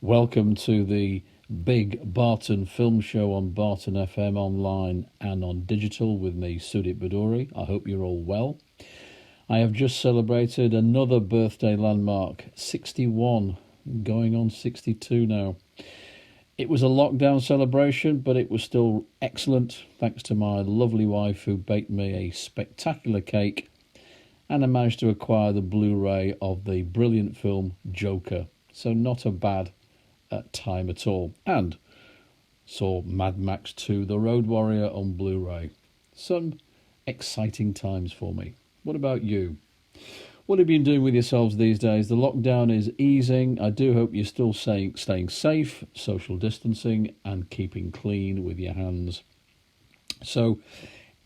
Welcome to the Big Barton Film Show on Barton FM online and on digital with me, Sudip Bhaduri. I hope you're all well. I have just celebrated another birthday landmark, 61, going on 62 now. It was a lockdown celebration, but it was still excellent, thanks to my lovely wife who baked me a spectacular cake, and I managed to acquire the Blu-ray of the brilliant film Joker. So not a bad time at all. And saw Mad Max 2 The Road Warrior on Blu-ray. Some exciting times for me. What about you? What have you been doing with yourselves these days? The lockdown is easing. I do hope you're still staying safe, social distancing, and keeping clean with your hands. So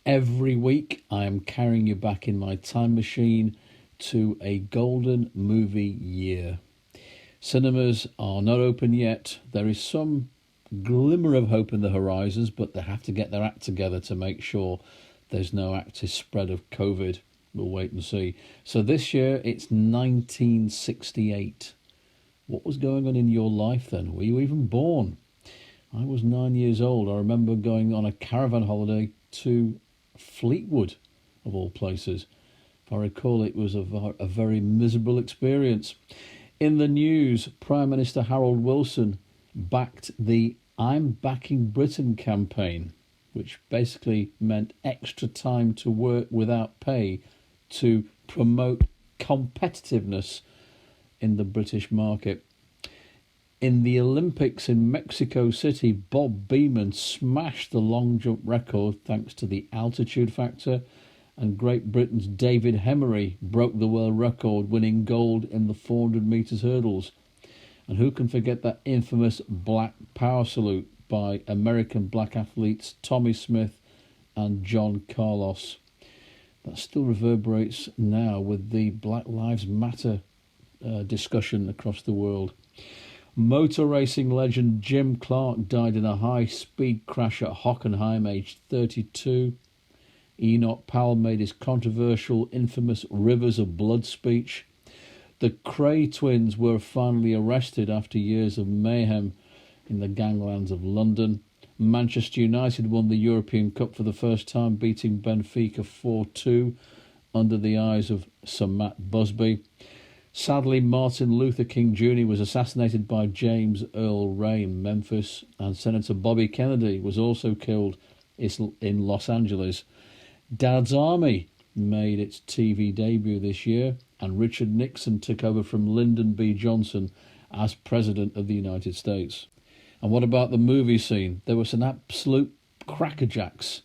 every week I am carrying you back in my time machine to a golden movie year. Cinemas are not open yet. There is some glimmer of hope in the horizons, but they have to get their act together to make sure there's no active spread of COVID. We'll wait and see. So this year it's 1968. What was going on in your life then? Were you even born? I was 9 years old. I remember going on a caravan holiday to Fleetwood, of all places. If I recall, it was a very miserable experience. In the news, Prime Minister Harold Wilson backed the I'm Backing Britain campaign, which basically meant extra time to work without pay to promote competitiveness in the British market. In the Olympics in Mexico City, Bob Beamon smashed the long jump record thanks to the altitude factor, and Great Britain's David Hemery broke the world record, winning gold in the 400 metres hurdles. And who can forget that infamous black power salute by American black athletes Tommy Smith and John Carlos? That still reverberates now with the Black Lives Matter discussion across the world. Motor racing legend Jim Clark died in a high-speed crash at Hockenheim, aged 32. Enoch Powell made his controversial, infamous Rivers of Blood speech. The Cray twins were finally arrested after years of mayhem in the ganglands of London. Manchester United won the European Cup for the first time, beating Benfica 4-2 under the eyes of Sir Matt Busby. Sadly, Martin Luther King Jr. was assassinated by James Earl Ray in Memphis, and Senator Bobby Kennedy was also killed in Los Angeles. Dad's Army made its TV debut this year, and Richard Nixon took over from Lyndon B. Johnson as President of the United States. And what about the movie scene? There were some absolute crackerjacks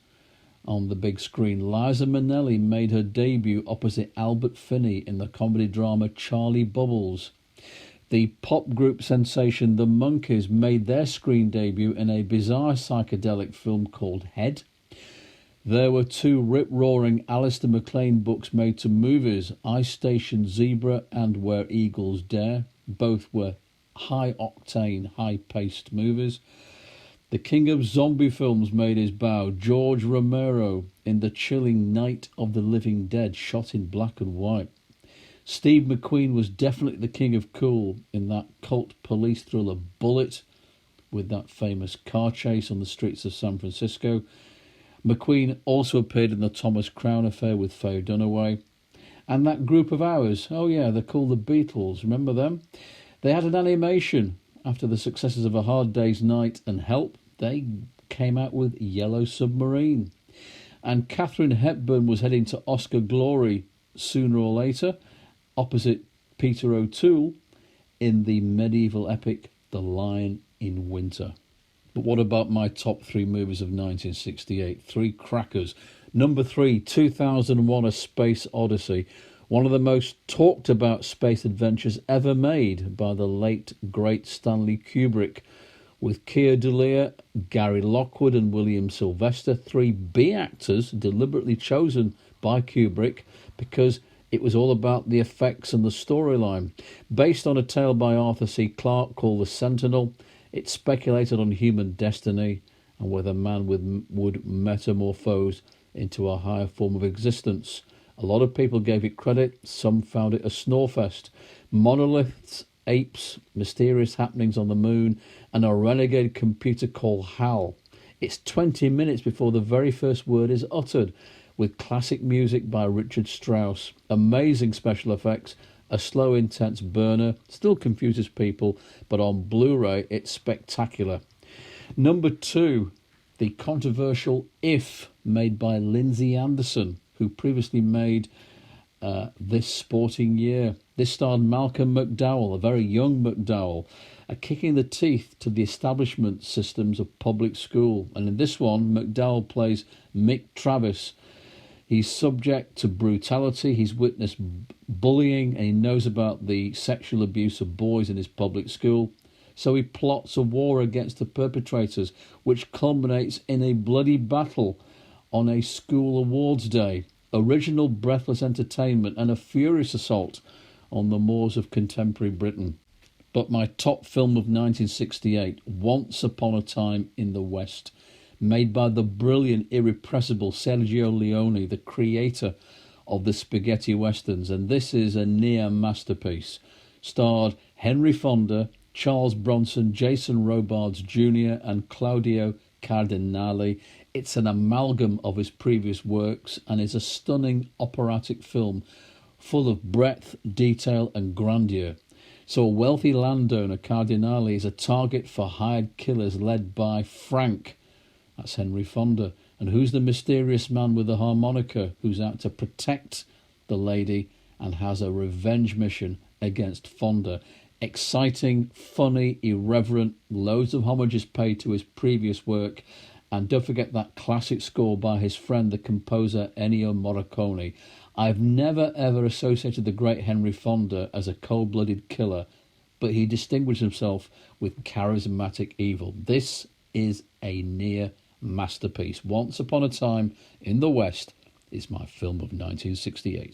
on the big screen. Liza Minnelli made her debut opposite Albert Finney in the comedy drama Charlie Bubbles. The pop group sensation The Monkees made their screen debut in a bizarre psychedelic film called Head. There were two rip-roaring Alistair MacLean books made to movies, Ice Station Zebra and Where Eagles Dare. Both were high-octane, high-paced movies. The king of zombie films made his bow, George Romero, in the chilling Night of the Living Dead, shot in black and white. Steve McQueen was definitely the king of cool in that cult police thriller Bullet, with that famous car chase on the streets of San Francisco. McQueen also appeared in the Thomas Crown Affair with Faye Dunaway. And that group of ours, oh yeah, they're called the Beatles, remember them? They had an animation. After the successes of A Hard Day's Night and Help, they came out with Yellow Submarine. And Katharine Hepburn was heading to Oscar glory sooner or later, opposite Peter O'Toole in the medieval epic The Lion in Winter. But what about my top three movies of 1968? Three crackers. Number 3, 2001 A Space Odyssey. One of the most talked about space adventures ever made by the late, great Stanley Kubrick. With Keir Dullea, Gary Lockwood and William Sylvester, 3 B actors deliberately chosen by Kubrick because it was all about the effects and the storyline. Based on a tale by Arthur C. Clarke called The Sentinel, it speculated on human destiny and whether man would metamorphose into a higher form of existence. A lot of people gave it credit, some found it a snorefest. Monoliths apes, mysterious happenings on the moon, and a renegade computer called HAL. It's 20 minutes before the very first word is uttered, with classic music by Richard Strauss, amazing special effects, a slow, intense burner, still confuses people, but on Blu-ray it's spectacular. Number 2, the controversial If, made by Lindsay Anderson, who previously made This Sporting Year. This starred Malcolm McDowell, a very young McDowell, a kick in the teeth to the establishment systems of public school. And in this one, McDowell plays Mick Travis. He's subject to brutality, he's witnessed bullying, and he knows about the sexual abuse of boys in his public school. So he plots a war against the perpetrators, which culminates in a bloody battle on a school awards day. Original breathless entertainment and a furious assault on the moors of contemporary Britain. But my top film of 1968, Once Upon a Time in the West, made by the brilliant, irrepressible Sergio Leone, the creator of the spaghetti westerns, and this is a near masterpiece. Starred Henry Fonda, Charles Bronson, Jason Robards Jr. and Claudio Cardinale. It's an amalgam of his previous works and is a stunning operatic film full of breadth, detail and grandeur. So a wealthy landowner, Cardinale, is a target for hired killers led by Frank. That's Henry Fonda. And who's the mysterious man with the harmonica who's out to protect the lady and has a revenge mission against Fonda? Exciting, funny, irreverent, loads of homages paid to his previous work, and don't forget that classic score by his friend, the composer Ennio Morricone. I've never ever associated the great Henry Fonda as a cold-blooded killer, but he distinguished himself with charismatic evil. This is a near masterpiece. Once Upon a Time in the West is my film of 1968.